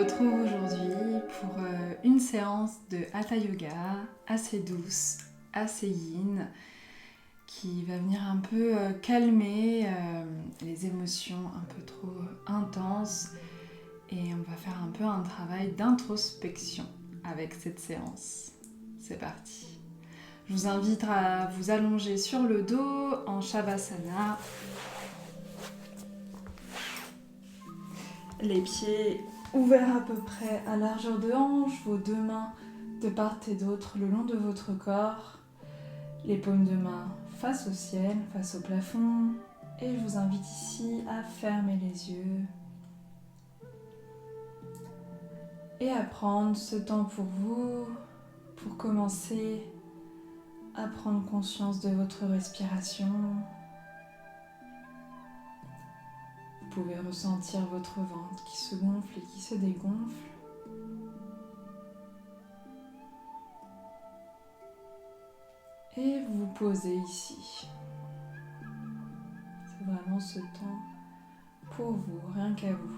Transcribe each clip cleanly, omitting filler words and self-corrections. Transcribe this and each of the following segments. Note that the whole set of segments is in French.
retrouve aujourd'hui pour une séance de Hatha Yoga assez douce, assez yin, qui va venir un peu calmer les émotions un peu trop intenses, et on va faire un peu un travail d'introspection avec cette séance. C'est parti. Je vous invite à vous allonger sur le dos en Shavasana. Les pieds ouverts à peu près à largeur de hanche, vos deux mains de part et d'autre le long de votre corps, les paumes de main face au ciel, face au plafond, et je vous invite ici à fermer les yeux et à prendre ce temps pour vous, pour commencer à prendre conscience de votre respiration. Vous pouvez ressentir votre ventre qui se gonfle et qui se dégonfle. Et vous vous posez ici. C'est vraiment ce temps pour vous, rien qu'à vous.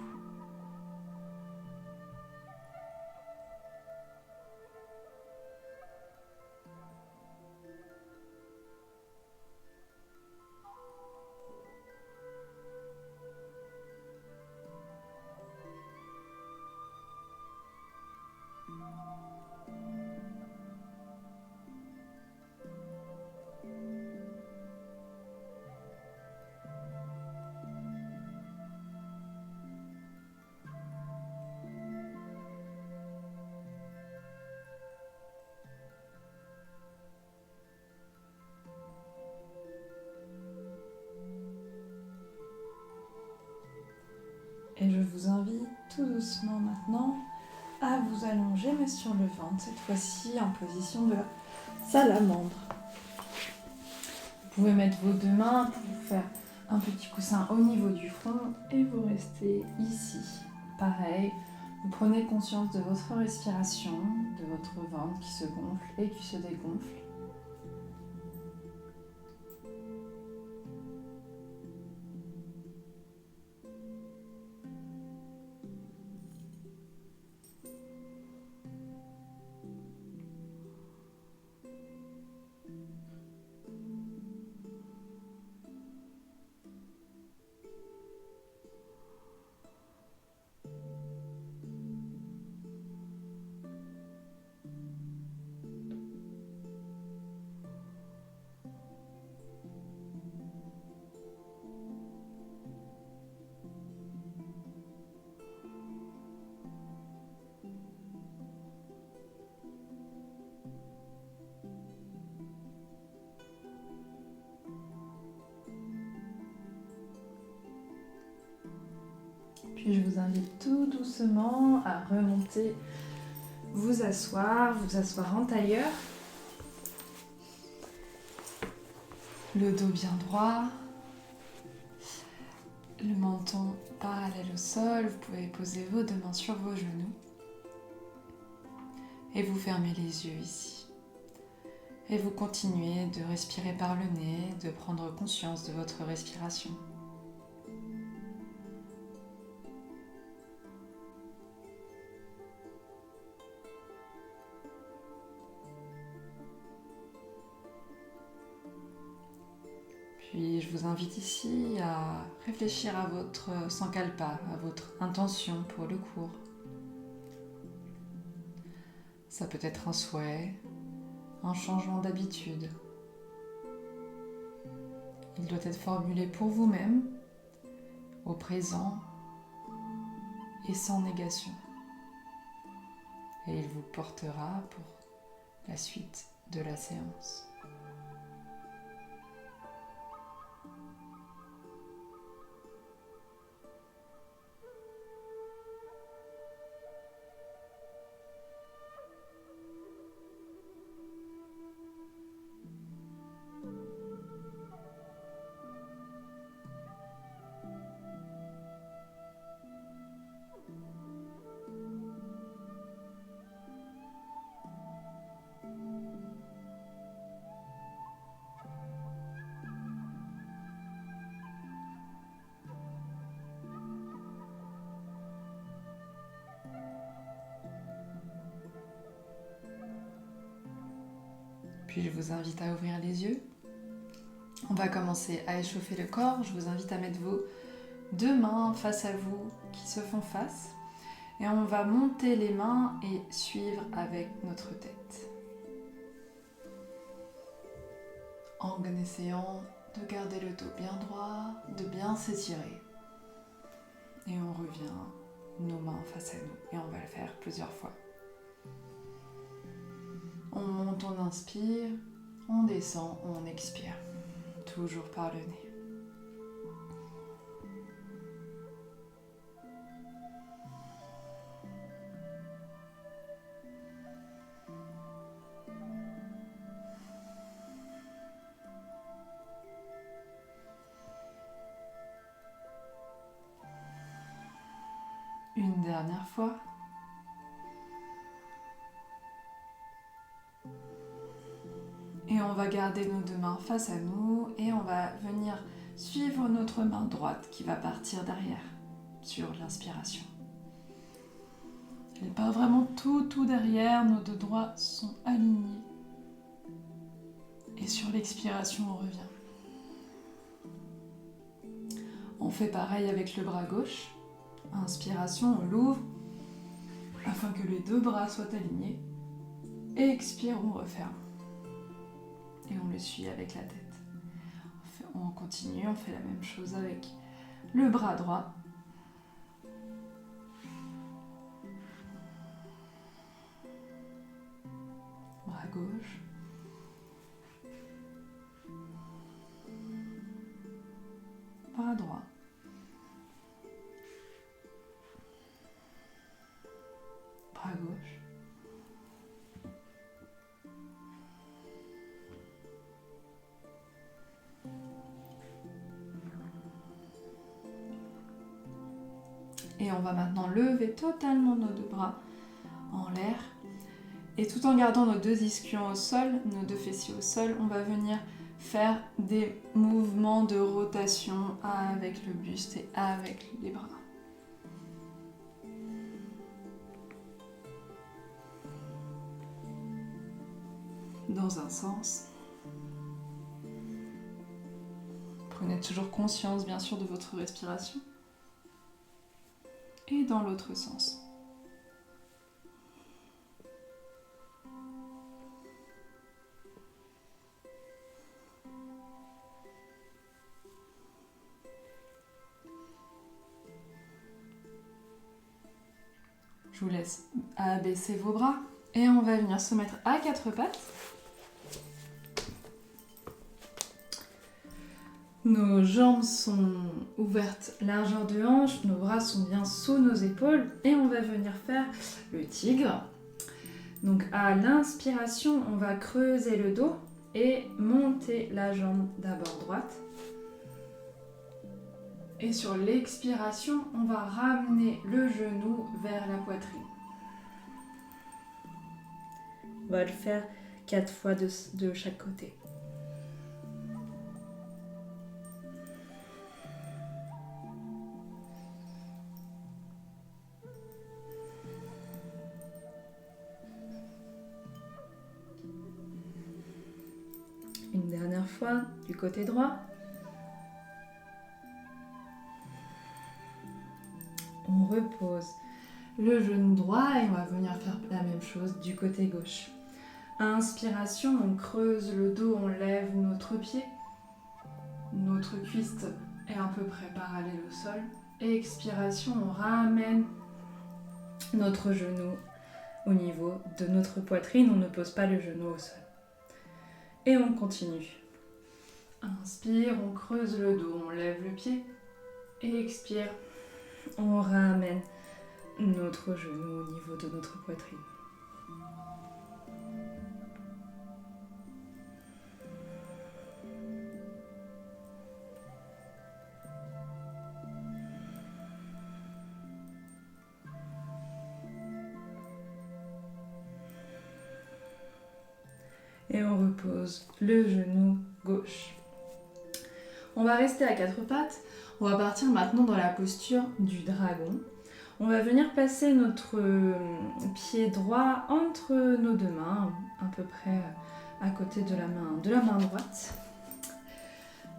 Et je vous invite tout doucement maintenant à vous allonger, mais sur le ventre, cette fois-ci en position de la salamandre. Vous pouvez mettre vos deux mains pour vous faire un petit coussin au niveau du front et vous restez ici. Pareil, vous prenez conscience de votre respiration, de votre ventre qui se gonfle et qui se dégonfle. Puis je vous invite tout doucement à remonter, vous asseoir en tailleur. Le dos bien droit, le menton parallèle au sol. Vous pouvez poser vos deux mains sur vos genoux et vous fermez les yeux ici. Et vous continuez de respirer par le nez, de prendre conscience de votre respiration. Puis je vous invite ici à réfléchir à votre sankalpa, à votre intention pour le cours. Ça peut être un souhait, un changement d'habitude. Il doit être formulé pour vous-même, au présent et sans négation. Et il vous portera pour la suite de la séance. Puis je vous invite à ouvrir les yeux. On va commencer à échauffer le corps. Je vous invite à mettre vos deux mains face à vous qui se font face. Et on va monter les mains et suivre avec notre tête. En essayant de garder le dos bien droit, de bien s'étirer. Et on revient nos mains face à nous. Et on va le faire plusieurs fois. On monte, on inspire, on descend, on expire. Toujours par le nez. Une dernière fois. Et on va garder nos deux mains face à nous et on va venir suivre notre main droite qui va partir derrière sur l'inspiration. Elle part vraiment tout derrière, nos deux doigts sont alignés. Et sur l'expiration, on revient. On fait pareil avec le bras gauche. Inspiration, on l'ouvre afin que les deux bras soient alignés. Et expire, on referme. Et on le suit avec la tête. On continue, on fait la même chose avec le bras droit. Bras gauche. Bras droit. Bras gauche. Et on va maintenant lever totalement nos deux bras en l'air. Et tout en gardant nos deux ischions au sol, nos deux fessiers au sol, on va venir faire des mouvements de rotation avec le buste et avec les bras. Dans un sens. Prenez toujours conscience, bien sûr, de votre respiration. Et dans l'autre sens. Je vous laisse abaisser vos bras et on va venir se mettre à quatre pattes. Nos jambes sont ouvertes, largeur de hanche, nos bras sont bien sous nos épaules et on va venir faire le tigre. Donc à l'inspiration, on va creuser le dos et monter la jambe d'abord droite. Et sur l'expiration, on va ramener le genou vers la poitrine. On va le faire 4 fois de chaque côté. Une dernière fois du côté droit. On repose le genou droit et on va venir faire la même chose du côté gauche. Inspiration, on creuse le dos, on lève notre pied. Notre cuisse est à peu près parallèle au sol. Et expiration, on ramène notre genou au niveau de notre poitrine. On ne pose pas le genou au sol. Et on continue. Inspire, on creuse le dos, on lève le pied. Et expire, on ramène notre genou au niveau de notre poitrine. Et on repose le genou gauche. On va rester à quatre pattes. On va partir maintenant dans la posture du dragon. On va venir passer notre pied droit entre nos deux mains, à peu près à côté de la main droite.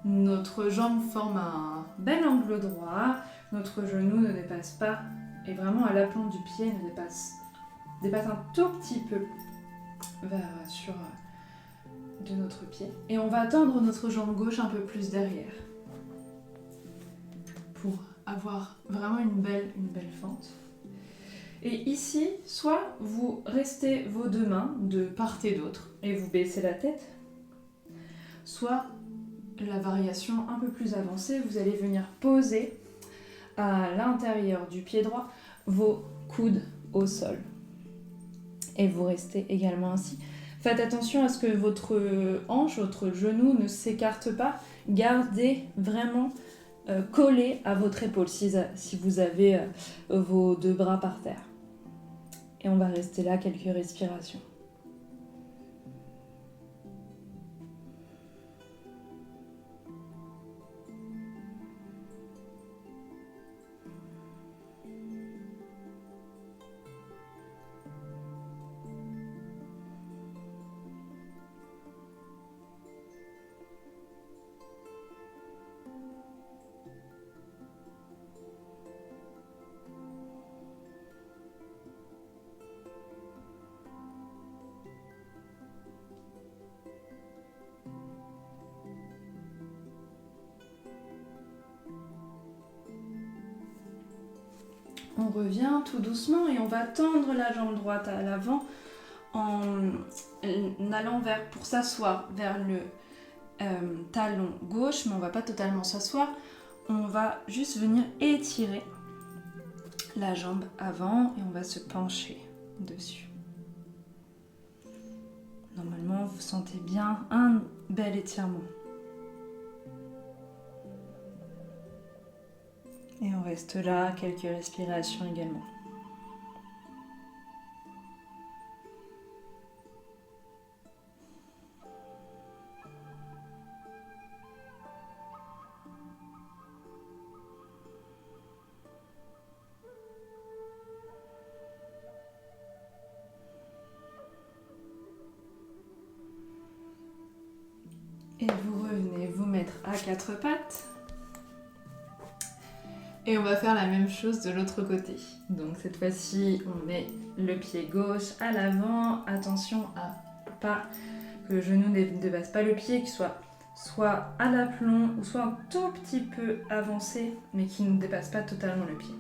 Notre jambe forme un bel angle droit. Notre genou ne dépasse pas, et vraiment à l'aplomb du pied, dépasse un tout petit peu sur de notre pied. Et on va tendre notre jambe gauche un peu plus derrière pour avoir vraiment une belle fente. Et ici, soit vous restez vos deux mains de part et d'autre et vous baissez la tête, soit la variation un peu plus avancée, vous allez venir poser à l'intérieur du pied droit vos coudes au sol. Et vous restez également ainsi. Faites attention à ce que votre hanche, votre genou ne s'écarte pas. Gardez vraiment collé à votre épaule si vous avez vos deux bras par terre. Et on va rester là quelques respirations. On revient tout doucement et on va tendre la jambe droite à l'avant en allant pour s'asseoir vers le talon gauche, mais on ne va pas totalement s'asseoir. On va juste venir étirer la jambe avant et on va se pencher dessus. Normalement, vous sentez bien un bel étirement. Et on reste là, quelques respirations également. Et vous revenez vous mettre à quatre pattes. Et on va faire la même chose de l'autre côté. Donc cette fois-ci, on met le pied gauche à l'avant. Attention à pas que le genou ne dépasse pas le pied, qu'il soit à l'aplomb ou soit un tout petit peu avancé, mais qui ne dépasse pas totalement le pied.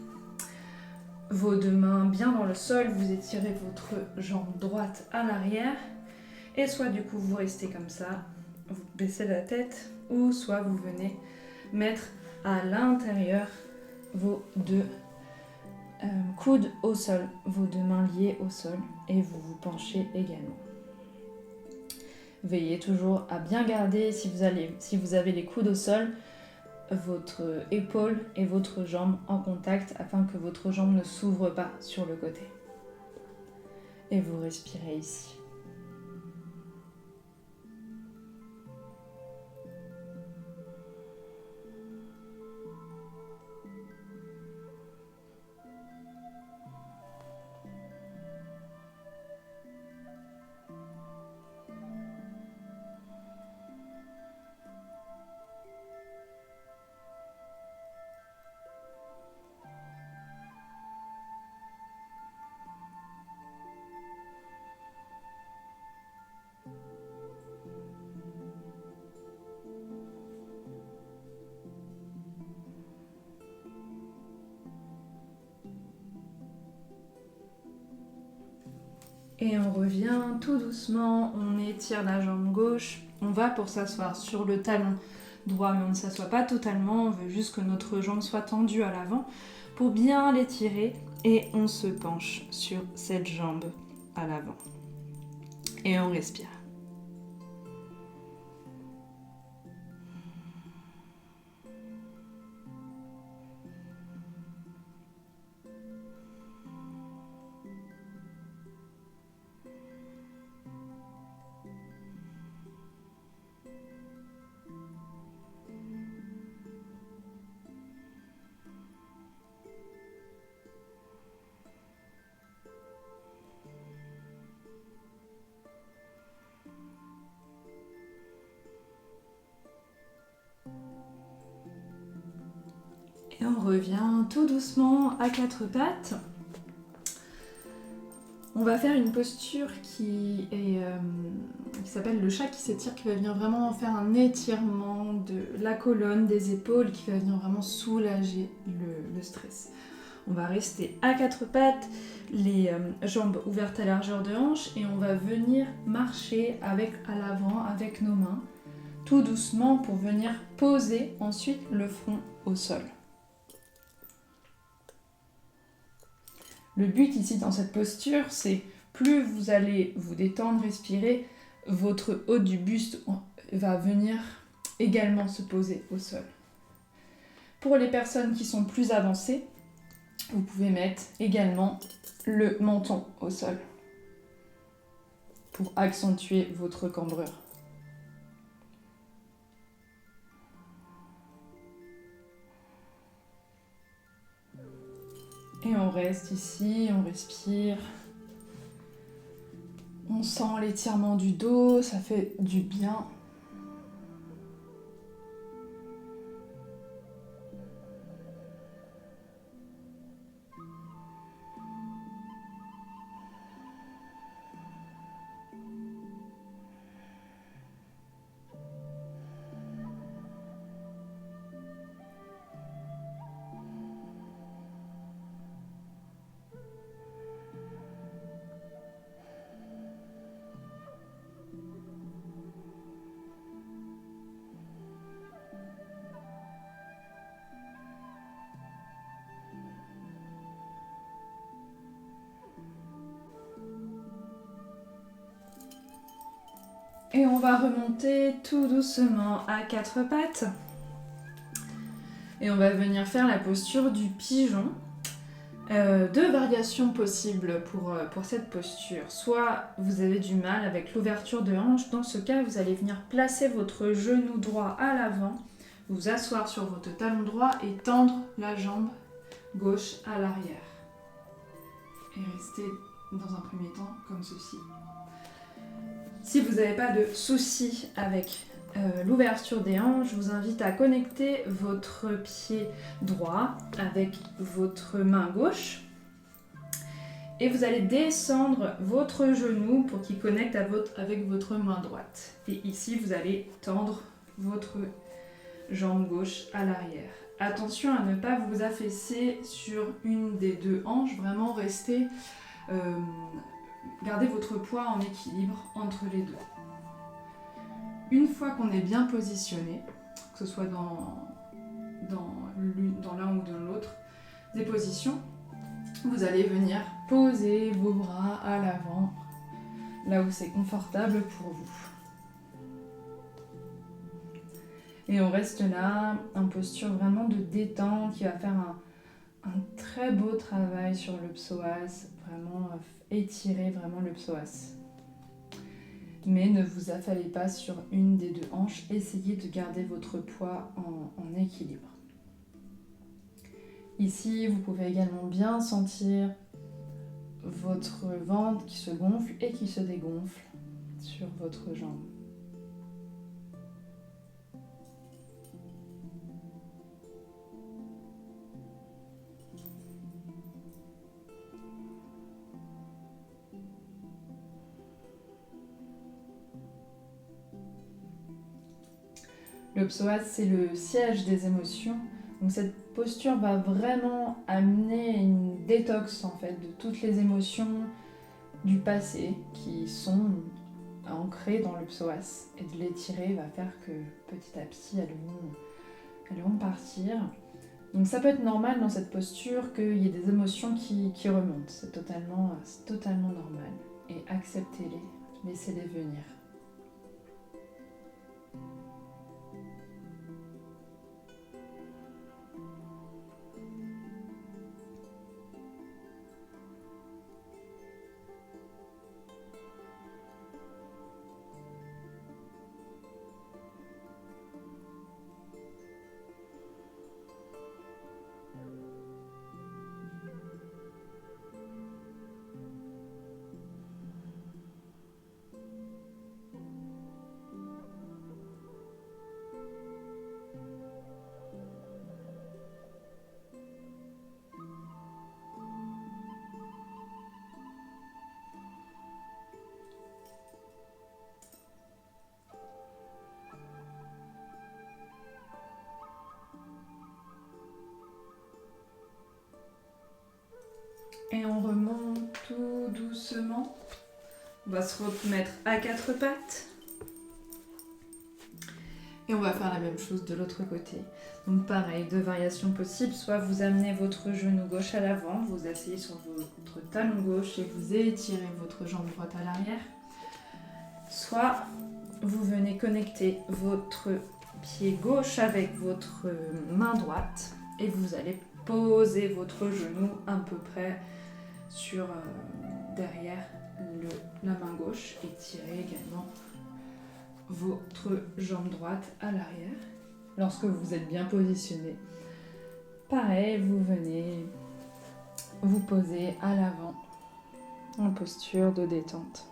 Vos deux mains bien dans le sol, vous étirez votre jambe droite à l'arrière. Et soit du coup vous restez comme ça, vous baissez la tête, ou soit vous venez mettre à l'intérieur vos deux coudes au sol, vos deux mains liées au sol, et vous vous penchez également. Veillez toujours à bien garder, si vous avez les coudes au sol, votre épaule et votre jambe en contact afin que votre jambe ne s'ouvre pas sur le côté. Et vous respirez ici. Et on revient tout doucement, on étire la jambe gauche, on va pour s'asseoir sur le talon droit, mais on ne s'assoit pas totalement, on veut juste que notre jambe soit tendue à l'avant pour bien l'étirer et on se penche sur cette jambe à l'avant. Et on respire. Et on revient tout doucement à quatre pattes. On va faire une posture qui s'appelle le chat qui s'étire, qui va venir vraiment faire un étirement de la colonne, des épaules, qui va venir vraiment soulager le stress. On va rester à quatre pattes, les jambes ouvertes à largeur de hanche, et on va venir marcher à l'avant avec nos mains, tout doucement pour venir poser ensuite le front au sol. Le but ici dans cette posture, c'est plus vous allez vous détendre, respirer, votre haut du buste va venir également se poser au sol. Pour les personnes qui sont plus avancées, vous pouvez mettre également le menton au sol pour accentuer votre cambrure. Et on reste ici, on respire. On sent l'étirement du dos, ça fait du bien. Et on va remonter tout doucement à quatre pattes. Et on va venir faire la posture du pigeon. Deux variations possibles pour cette posture. Soit vous avez du mal avec l'ouverture de hanche. Dans ce cas, vous allez venir placer votre genou droit à l'avant, vous asseoir sur votre talon droit et tendre la jambe gauche à l'arrière. Et rester dans un premier temps comme ceci. Si vous n'avez pas de soucis avec l'ouverture des hanches, je vous invite à connecter votre pied droit avec votre main gauche. Et vous allez descendre votre genou pour qu'il connecte avec votre main droite. Et ici, vous allez tendre votre jambe gauche à l'arrière. Attention à ne pas vous affaisser sur une des deux hanches, vraiment rester... Gardez votre poids en équilibre entre les deux. Une fois qu'on est bien positionné, que ce soit dans l'un ou dans l'autre des positions, vous allez venir poser vos bras à l'avant, là où c'est confortable pour vous. Et on reste là, en posture vraiment de détente, qui va faire un très beau travail sur le psoas, vraiment étirer vraiment le psoas. Mais ne vous affalez pas sur une des deux hanches, essayez de garder votre poids en équilibre. Ici, vous pouvez également bien sentir votre ventre qui se gonfle et qui se dégonfle sur votre jambe. Le psoas, c'est le siège des émotions. Donc cette posture va vraiment amener une détox en fait de toutes les émotions du passé qui sont ancrées dans le psoas. Et de l'étirer va faire que petit à petit elles vont partir. Donc ça peut être normal dans cette posture qu'il y ait des émotions qui remontent. C'est totalement normal. Et acceptez-les, laissez-les venir. doucement. On va se remettre à quatre pattes. Et on va faire la même chose de l'autre côté. Donc pareil, deux variations possibles. Soit vous amenez votre genou gauche à l'avant, vous asseyez sur votre talon gauche et vous étirez votre jambe droite à l'arrière. Soit vous venez connecter votre pied gauche avec votre main droite et vous allez poser votre genou à peu près sur derrière la main gauche et tirer également votre jambe droite à l'arrière. Lorsque vous êtes bien positionné, pareil, vous venez vous poser à l'avant en posture de détente.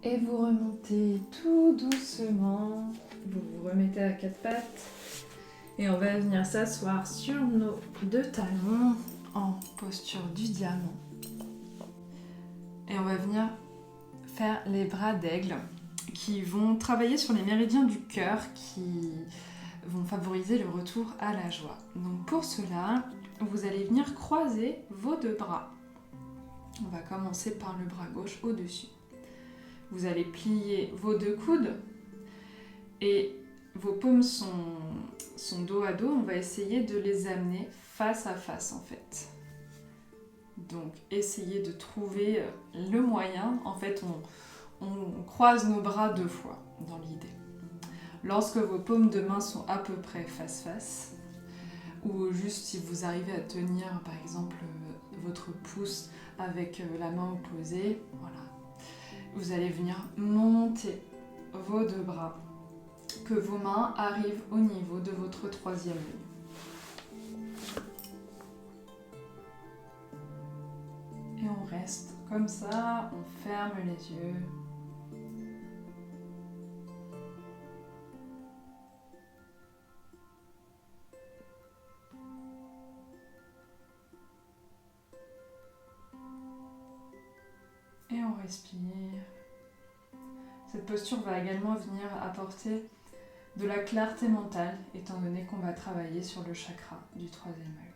Et vous remontez tout doucement, vous vous remettez à quatre pattes et on va venir s'asseoir sur nos deux talons en posture du diamant. Et on va venir faire les bras d'aigle qui vont travailler sur les méridiens du cœur qui vont favoriser le retour à la joie. Donc pour cela, vous allez venir croiser vos deux bras. On va commencer par le bras gauche au-dessus. Vous allez plier vos deux coudes et vos paumes sont dos à dos. On va essayer de les amener face à face en fait. Donc essayez de trouver le moyen. En fait, on croise nos bras deux fois dans l'idée. Lorsque vos paumes de main sont à peu près face-face, ou juste si vous arrivez à tenir par exemple votre pouce avec la main opposée, voilà. Vous allez venir monter vos deux bras, que vos mains arrivent au niveau de votre troisième œil. Et on reste comme ça, on ferme les yeux. Et on respire. Cette posture va également venir apporter de la clarté mentale, étant donné qu'on va travailler sur le chakra du troisième œil.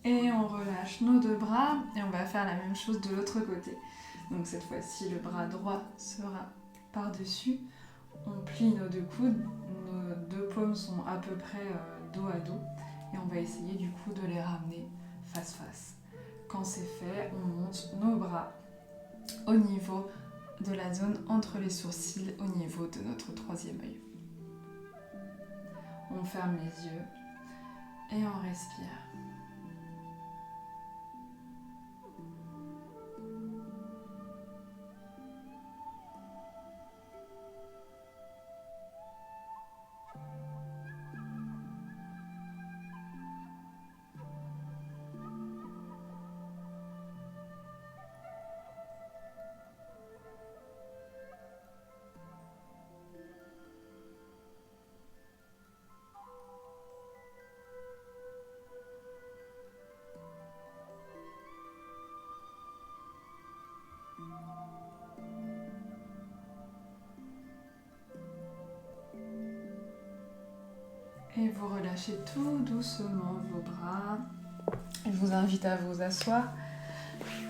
Et on relâche nos deux bras et on va faire la même chose de l'autre côté. Donc cette fois-ci, le bras droit sera par-dessus. On plie nos deux coudes, nos deux paumes sont à peu près dos à dos. Et on va essayer du coup de les ramener face-face. Quand c'est fait, on monte nos bras au niveau de la zone entre les sourcils, au niveau de notre troisième œil. On ferme les yeux et on respire. Et vous relâchez tout doucement vos bras. Je vous invite à vous asseoir.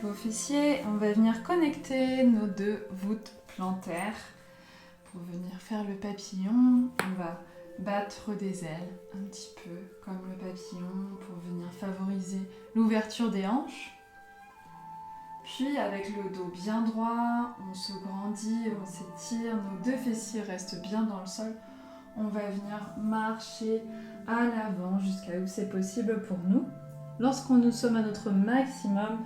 Vos fessiers, on va venir connecter nos deux voûtes plantaires. Pour venir faire le papillon, on va battre des ailes un petit peu comme le papillon pour venir favoriser l'ouverture des hanches. Puis avec le dos bien droit, on se grandit, on s'étire, nos deux fessiers restent bien dans le sol. On va venir marcher à l'avant jusqu'à où c'est possible pour nous. Lorsqu'on nous sommes à notre maximum,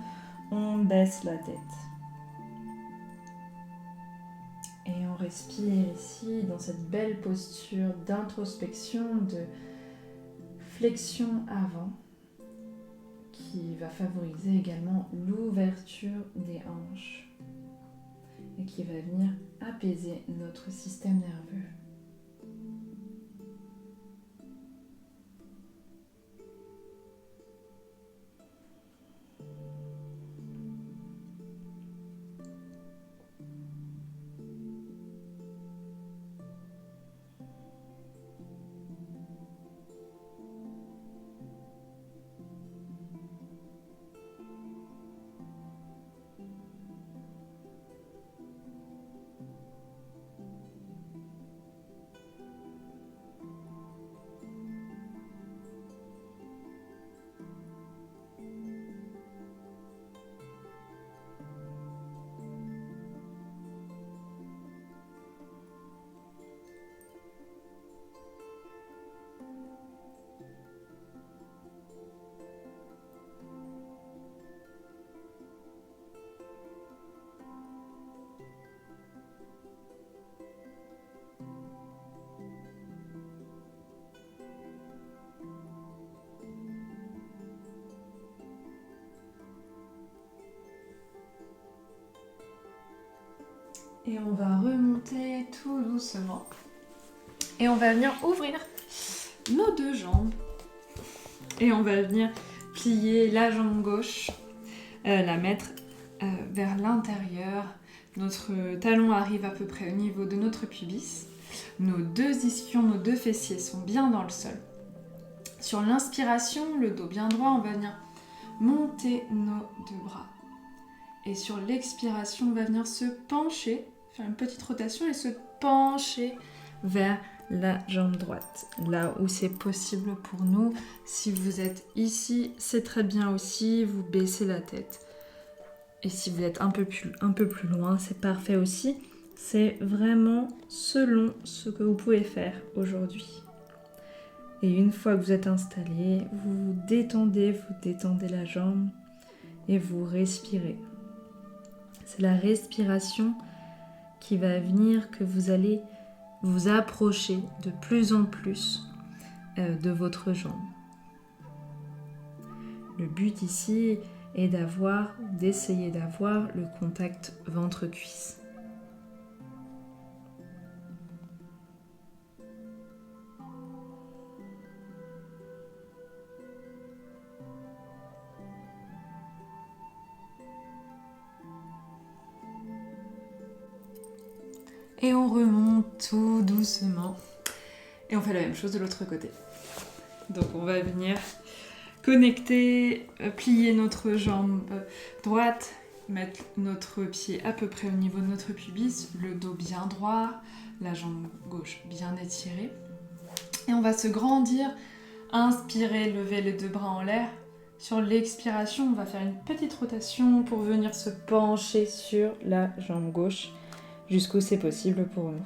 on baisse la tête. Et on respire ici dans cette belle posture d'introspection, de flexion avant, qui va favoriser également l'ouverture des hanches et qui va venir apaiser notre système nerveux. Et on va remonter tout doucement. Et on va venir ouvrir nos deux jambes. Et on va venir plier la jambe gauche, la mettre vers l'intérieur. Notre talon arrive à peu près au niveau de notre pubis. Nos deux ischions, nos deux fessiers sont bien dans le sol. Sur l'inspiration, le dos bien droit, on va venir monter nos deux bras. Et sur l'expiration, on va venir se pencher, faire une petite rotation et se pencher vers la jambe droite, là où c'est possible pour nous. Si vous êtes ici, c'est très bien aussi, vous baissez la tête. Et si vous êtes un peu plus loin, c'est parfait aussi. C'est vraiment selon ce que vous pouvez faire aujourd'hui. Et une fois que vous êtes installé, vous détendez la jambe et vous respirez. C'est la respiration qui va venir que vous allez vous approcher de plus en plus de votre jambe. Le but ici est d'essayer d'avoir le contact ventre-cuisse. Et on remonte tout doucement. Et on fait la même chose de l'autre côté. Donc on va venir connecter, plier notre jambe droite, mettre notre pied à peu près au niveau de notre pubis, le dos bien droit, la jambe gauche bien étirée. Et on va se grandir, inspirer, lever les deux bras en l'air. Sur l'expiration, on va faire une petite rotation pour venir se pencher sur la jambe gauche jusqu'où c'est possible pour nous.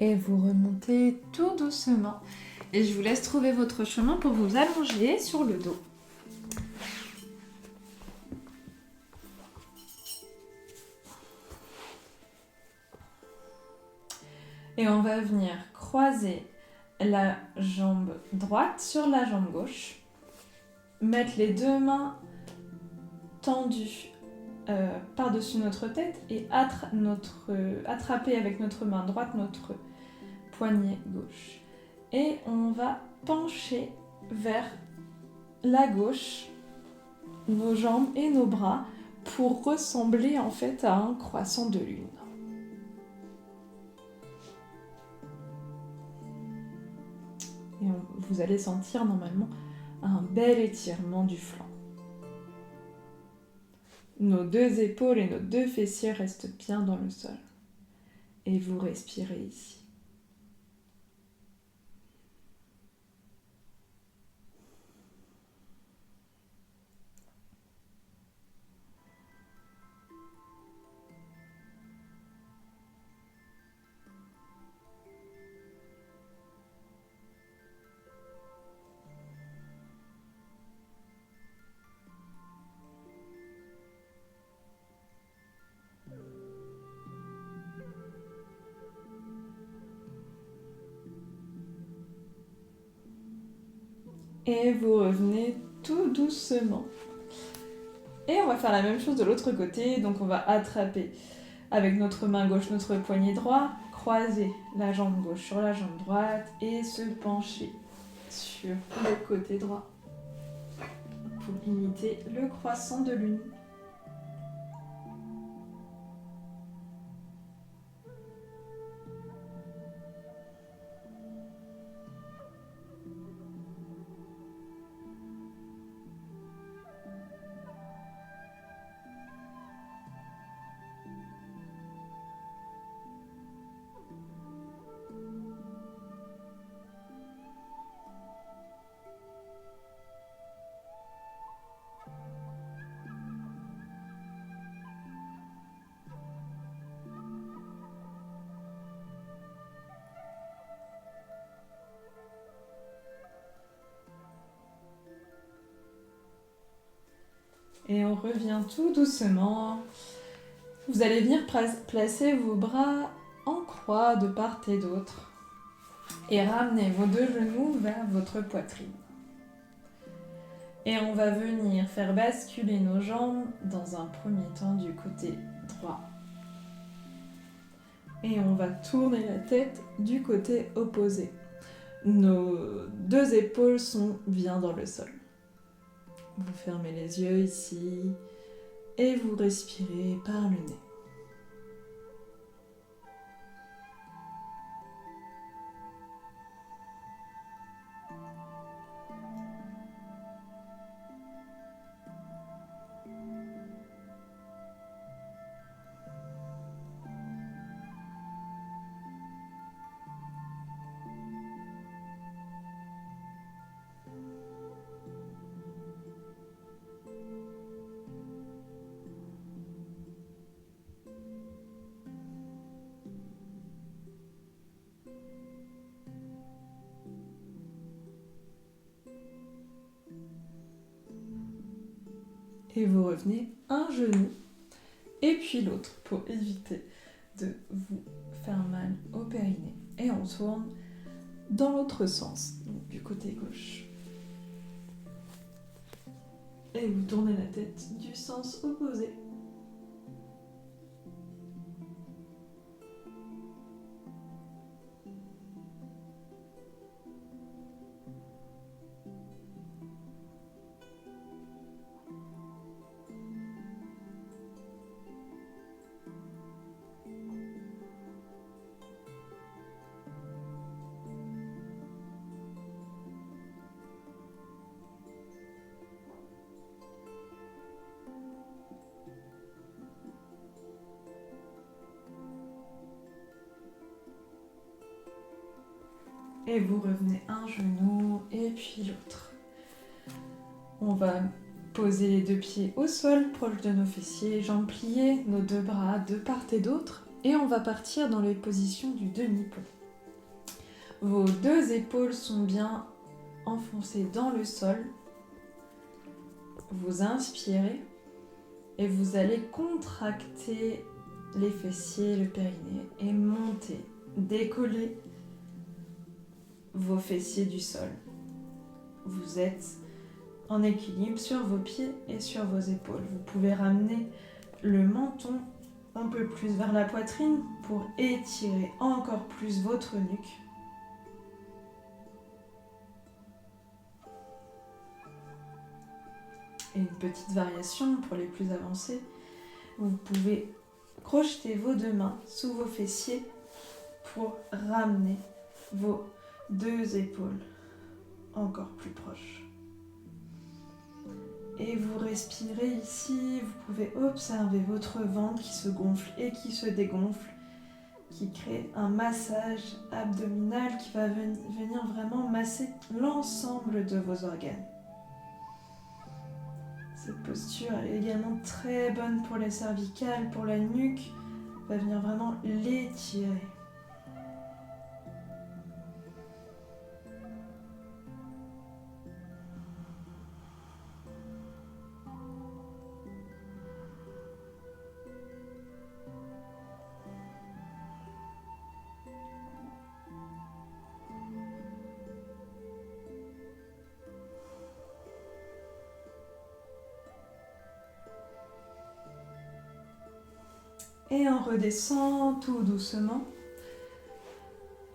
Et vous remontez tout doucement. Et je vous laisse trouver votre chemin pour vous allonger sur le dos. Et on va venir croiser la jambe droite sur la jambe gauche. Mettre les deux mains tendues par-dessus notre tête et attraper avec notre main droite notre poignet gauche. Et on va pencher vers la gauche nos jambes et nos bras pour ressembler en fait à un croissant de lune. Et vous allez sentir normalement un bel étirement du flanc. Nos deux épaules et nos deux fessiers restent bien dans le sol. Et vous respirez ici. Et vous revenez tout doucement. Et on va faire la même chose de l'autre côté. Donc on va attraper avec notre main gauche notre poignet droit, croiser la jambe gauche sur la jambe droite et se pencher sur le côté droit pour imiter le croissant de lune. Et on revient tout doucement. Vous allez venir placer vos bras en croix de part et d'autre. Et ramener vos deux genoux vers votre poitrine. Et on va venir faire basculer nos jambes dans un premier temps du côté droit. Et on va tourner la tête du côté opposé. Nos deux épaules sont bien dans le sol. Vous fermez les yeux ici et vous respirez par le nez. Et vous revenez un genou et puis l'autre pour éviter de vous faire mal au périnée. Et on tourne dans l'autre sens, donc du côté gauche. Et vous tournez la tête du sens opposé. Et vous revenez un genou et puis l'autre. On va poser les deux pieds au sol, proche de nos fessiers, jambes pliées, nos deux bras de part et d'autre. Et on va partir dans les positions du demi-pont. Vos deux épaules sont bien enfoncées dans le sol. Vous inspirez et vous allez contracter les fessiers, le périnée et monter, décoller vos fessiers du sol. Vous êtes en équilibre sur vos pieds et sur vos épaules. Vous pouvez ramener le menton un peu plus vers la poitrine pour étirer encore plus votre nuque. Et une petite variation pour les plus avancés, vous pouvez crocheter vos deux mains sous vos fessiers pour ramener vos deux épaules encore plus proches. Et vous respirez ici, vous pouvez observer votre ventre qui se gonfle et qui se dégonfle, qui crée un massage abdominal qui va venir vraiment masser l'ensemble de vos organes. Cette posture est également très bonne pour les cervicales, pour la nuque, va venir vraiment l'étirer. Et on redescend tout doucement.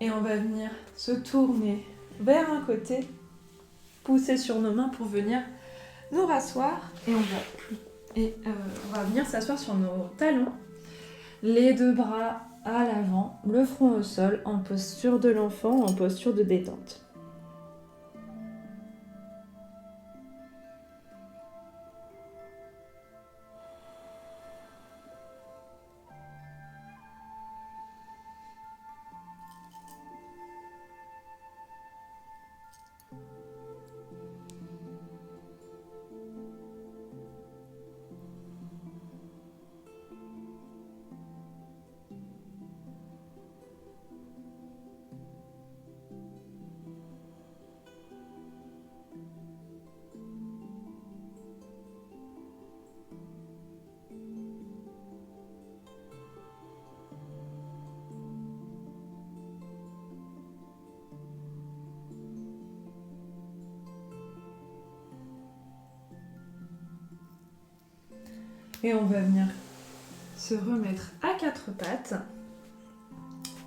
Et on va venir se tourner vers un côté, pousser sur nos mains pour venir nous rasseoir. Et on va venir s'asseoir sur nos talons. Les deux bras à l'avant, le front au sol, en posture de l'enfant, en posture de détente. Et on va venir se remettre à quatre pattes.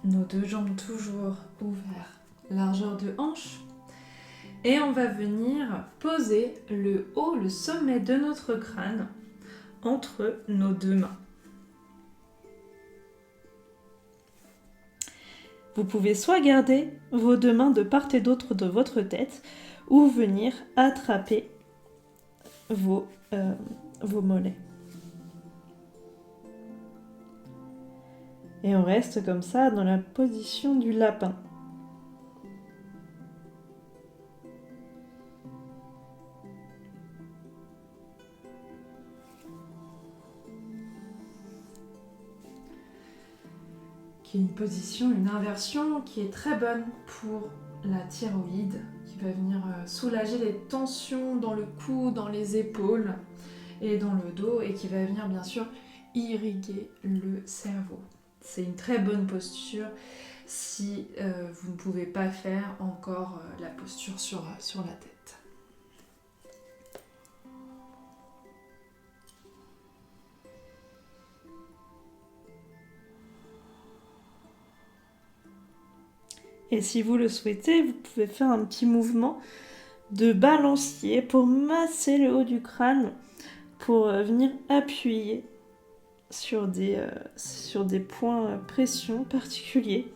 Nos deux jambes toujours ouvertes, largeur de hanche. Et on va venir poser le haut, le sommet de notre crâne entre nos deux mains. Vous pouvez soit garder vos deux mains de part et d'autre de votre tête ou venir attraper vos mollets. Et on reste comme ça dans la position du lapin. Qui est une position, une inversion qui est très bonne pour la thyroïde, qui va venir soulager les tensions dans le cou, dans les épaules et dans le dos, et qui va venir bien sûr irriguer le cerveau. C'est une très bonne posture si vous ne pouvez pas faire encore la posture sur la tête. Et si vous le souhaitez, vous pouvez faire un petit mouvement de balancier pour masser le haut du crâne, pour venir appuyer sur des points pression particuliers,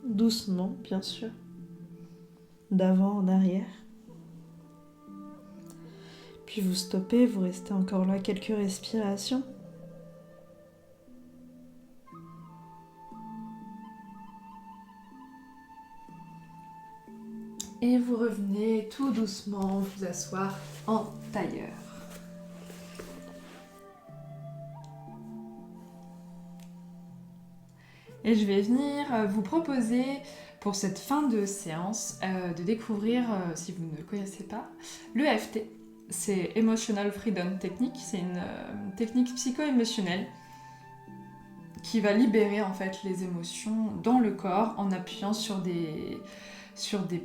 doucement bien sûr, d'avant en arrière. Puis vous stoppez, vous restez encore là quelques respirations. Et vous revenez tout doucement vous asseoir en tailleur. Et je vais venir vous proposer pour cette fin de séance, de découvrir, si vous ne connaissez pas, l'EFT. C'est Emotional Freedom Technique, c'est une technique psycho-émotionnelle qui va libérer en fait les émotions dans le corps en appuyant sur des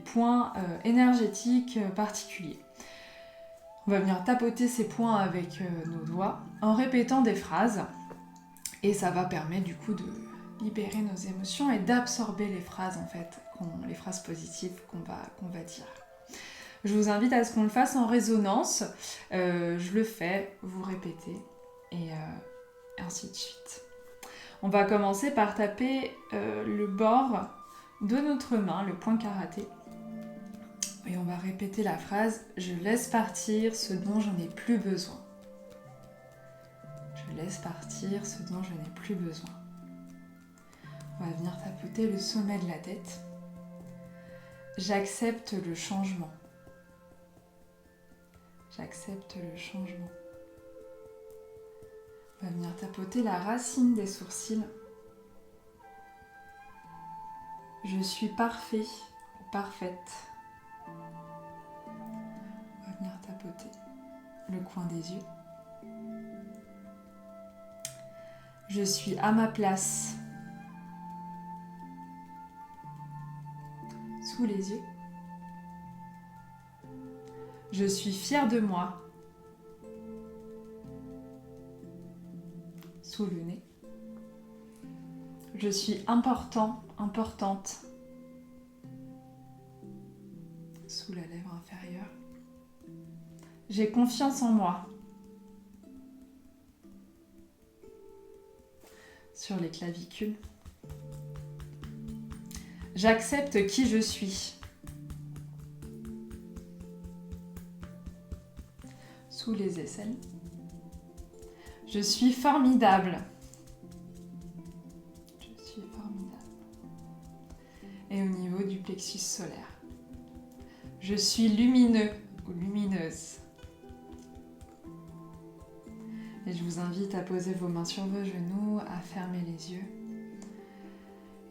points énergétiques particuliers. On va venir tapoter ces points avec nos doigts en répétant des phrases et ça va permettre du coup de libérer nos émotions et d'absorber les phrases en fait, les phrases positives qu'on va dire. Je vous invite à ce qu'on le fasse en résonance. Je le fais, vous répétez et ainsi de suite. On va commencer par taper le bord de notre main, le poing karaté. Et on va répéter la phrase « Je laisse partir ce dont je n'ai plus besoin ». Je laisse partir ce dont je n'ai plus besoin. On va venir tapoter le sommet de la tête. J'accepte le changement. J'accepte le changement. On va venir tapoter la racine des sourcils. Je suis parfait ou parfaite. On va venir tapoter le coin des yeux. Je suis à ma place. Sous les yeux. Je suis fière de moi. Sous le nez. Je suis important, importante. Sous la lèvre inférieure. J'ai confiance en moi. Sur les clavicules. J'accepte qui je suis. Sous les aisselles. Je suis formidable. Je suis formidable. Et au niveau du plexus solaire. Je suis lumineux ou lumineuse. Et je vous invite à poser vos mains sur vos genoux, à fermer les yeux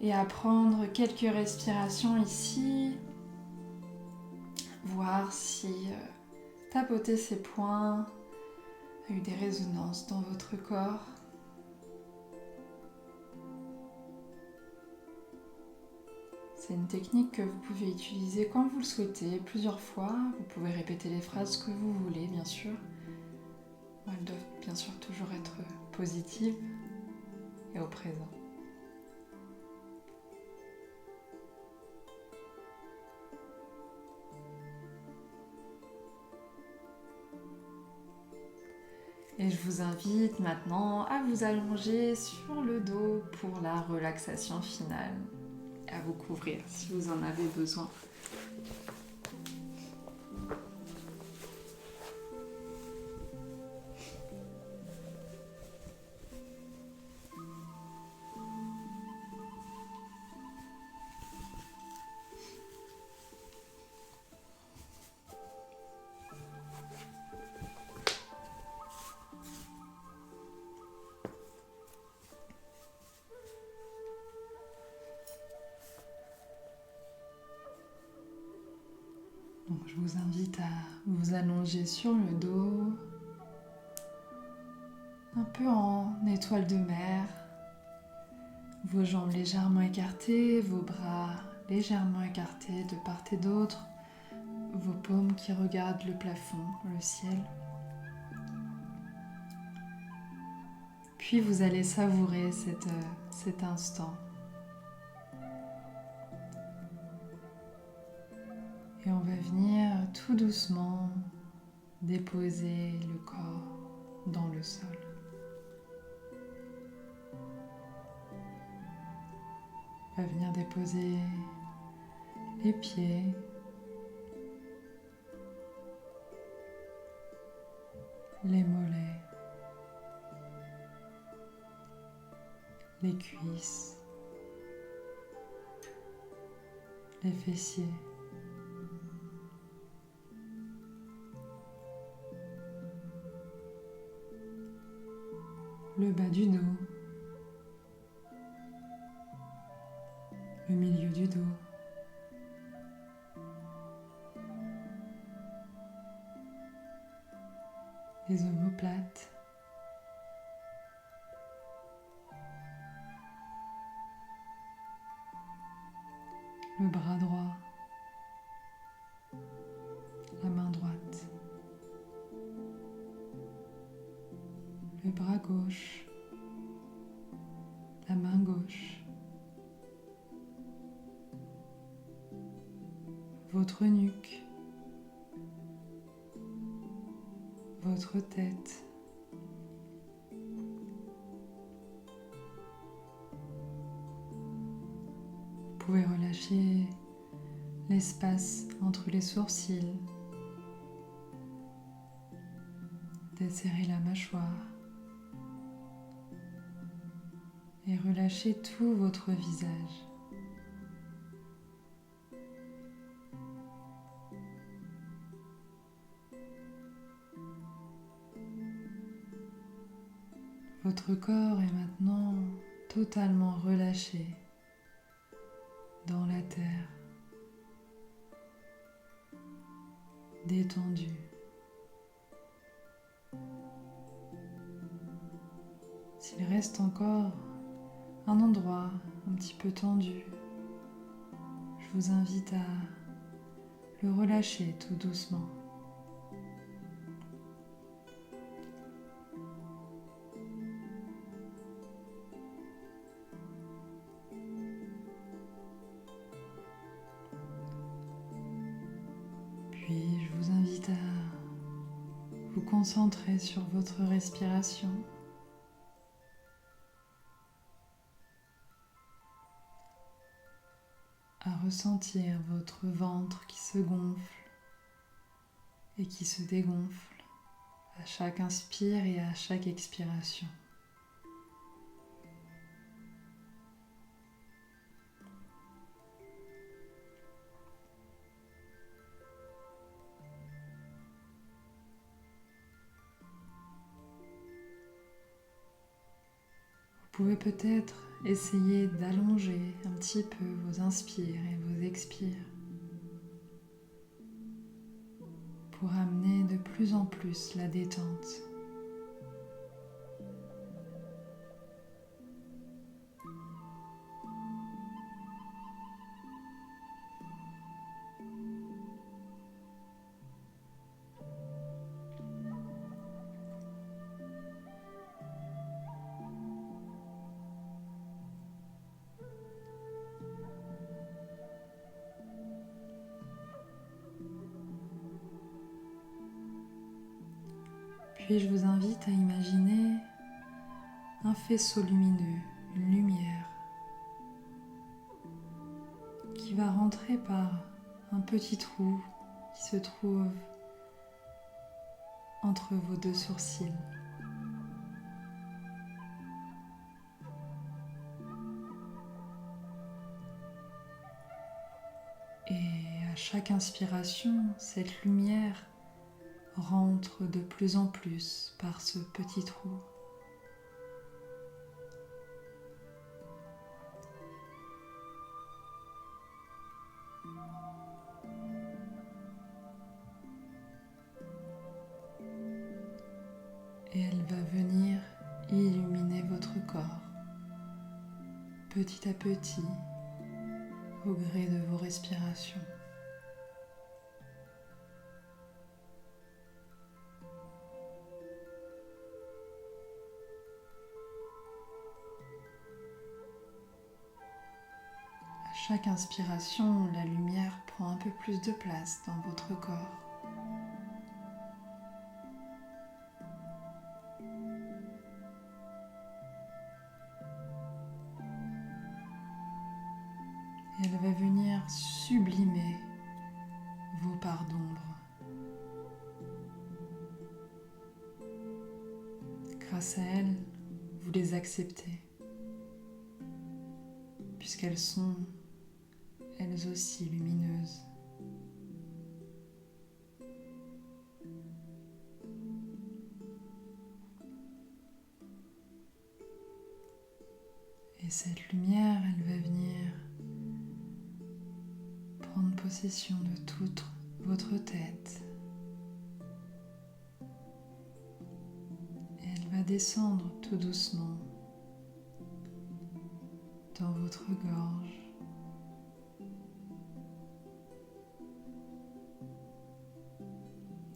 et à prendre quelques respirations ici. Voir si tapoter ces points a eu des résonances dans votre corps. C'est une technique que vous pouvez utiliser quand vous le souhaitez, plusieurs fois. Vous pouvez répéter les phrases que vous voulez, bien sûr. Elles doivent bien sûr toujours être positives et au présent. Et je vous invite maintenant à vous allonger sur le dos pour la relaxation finale. À vous couvrir si vous en avez besoin. Donc, je vous invite à vous allonger sur le dos, un peu en étoile de mer, vos jambes légèrement écartées, vos bras légèrement écartés de part et d'autre, vos paumes qui regardent le plafond, le ciel. Puis vous allez savourer cet instant. Et on va venir tout doucement déposer le corps dans le sol. On va venir déposer les pieds, les mollets, les cuisses, les fessiers. Le bas du dos, le milieu du dos, les omoplates, le bras droit, la main droite, le bras gauche, la main gauche, votre nuque, votre tête, vous pouvez relâcher l'espace entre les sourcils, desserrer la mâchoire et relâcher tout votre visage. Votre corps est maintenant totalement relâché dans la terre, détendu. S'il reste encore un endroit un petit peu tendu, je vous invite à le relâcher tout doucement. Puis je vous invite à vous concentrer sur votre respiration. À ressentir votre ventre qui se gonfle et qui se dégonfle à chaque inspire et à chaque expiration. Vous pouvez peut-être essayer d'allonger un petit peu vos inspires et vos expires pour amener de plus en plus la détente. Puis je vous invite à imaginer un faisceau lumineux, une lumière qui va rentrer par un petit trou qui se trouve entre vos deux sourcils. Et à chaque inspiration, cette lumière rentre de plus en plus par ce petit trou. Et elle va venir illuminer votre corps, petit à petit, au gré de vos respirations. À chaque inspiration, la lumière prend un peu plus de place dans votre corps. Et elle va venir sublimer vos parts d'ombre. Grâce à elle, vous les acceptez, puisqu'elles sont elles aussi lumineuses. Et cette lumière, elle va venir prendre possession de toute votre tête, descendre tout doucement dans votre gorge,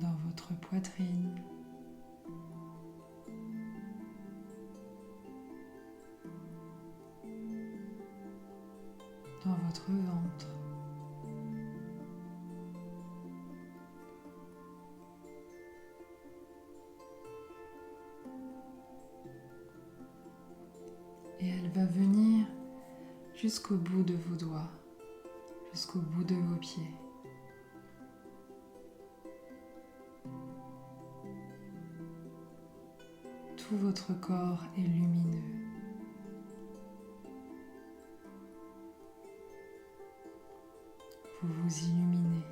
dans votre poitrine, dans votre ventre. Et elle va venir jusqu'au bout de vos doigts, jusqu'au bout de vos pieds. Tout votre corps est lumineux. Vous vous illuminez.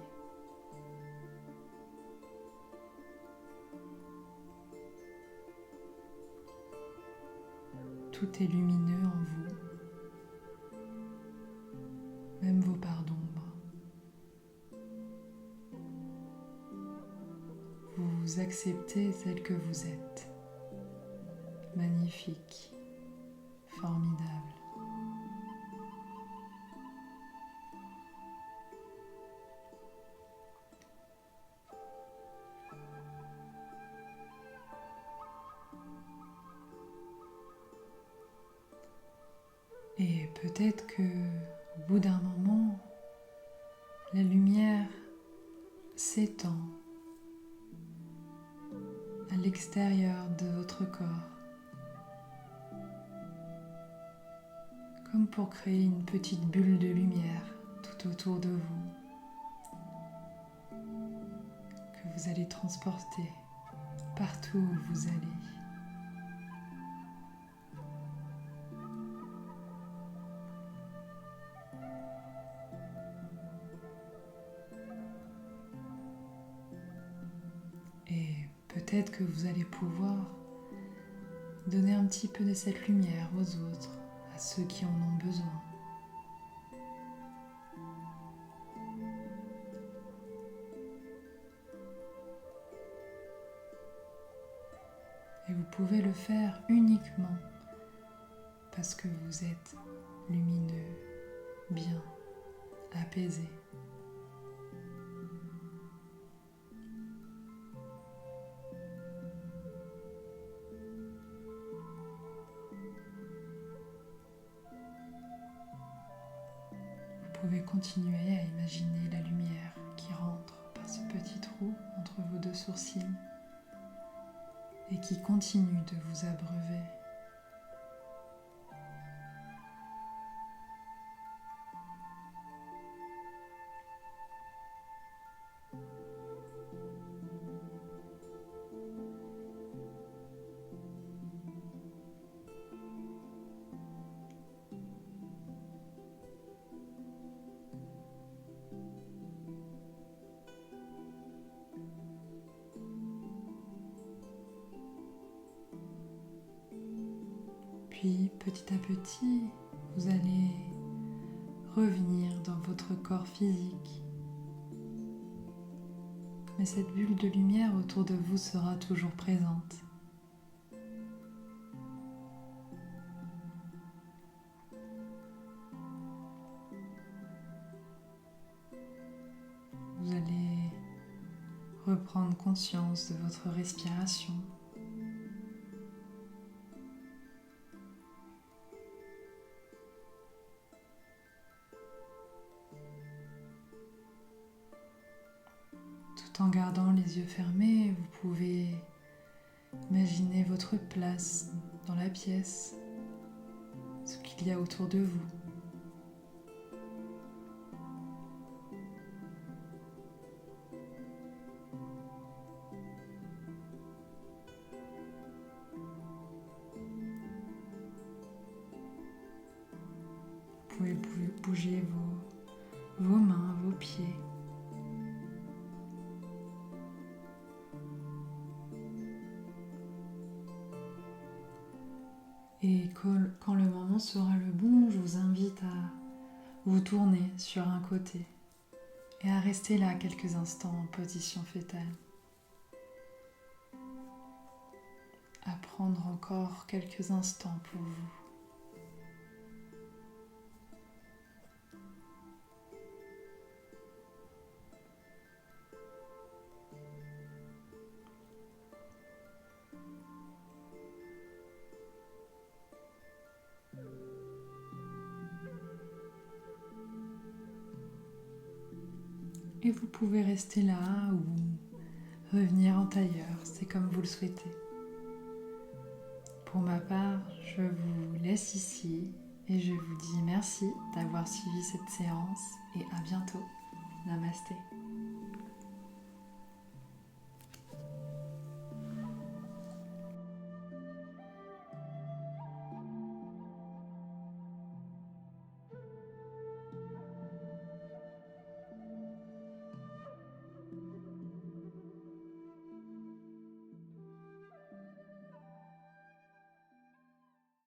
Tout est lumineux en vous, même vos parts d'ombre. Vous vous acceptez tel que vous êtes. Magnifique, formidable. Et peut-être que au bout d'un moment, la lumière s'étend à l'extérieur de votre corps, comme pour créer une petite bulle de lumière tout autour de vous, que vous allez transporter partout où vous allez. Et peut-être que vous allez pouvoir donner un petit peu de cette lumière aux autres, à ceux qui en ont besoin. Et vous pouvez le faire uniquement parce que vous êtes lumineux, bien, apaisé. Vous pouvez continuer à imaginer la lumière qui rentre par ce petit trou entre vos deux sourcils et qui continue de vous abreuver. Puis petit à petit, vous allez revenir dans votre corps physique. Mais cette bulle de lumière autour de vous sera toujours présente. Vous allez reprendre conscience de votre respiration. Tout en gardant les yeux fermés, vous pouvez imaginer votre place dans la pièce, ce qu'il y a autour de vous. Vous pouvez bouger vos mains, vos pieds. Et quand le moment sera le bon, je vous invite à vous tourner sur un côté et à rester là quelques instants en position fétale. à prendre encore quelques instants pour vous. Et vous pouvez rester là ou revenir en tailleur, c'est comme vous le souhaitez. Pour ma part, je vous laisse ici et je vous dis merci d'avoir suivi cette séance et à bientôt. Namasté.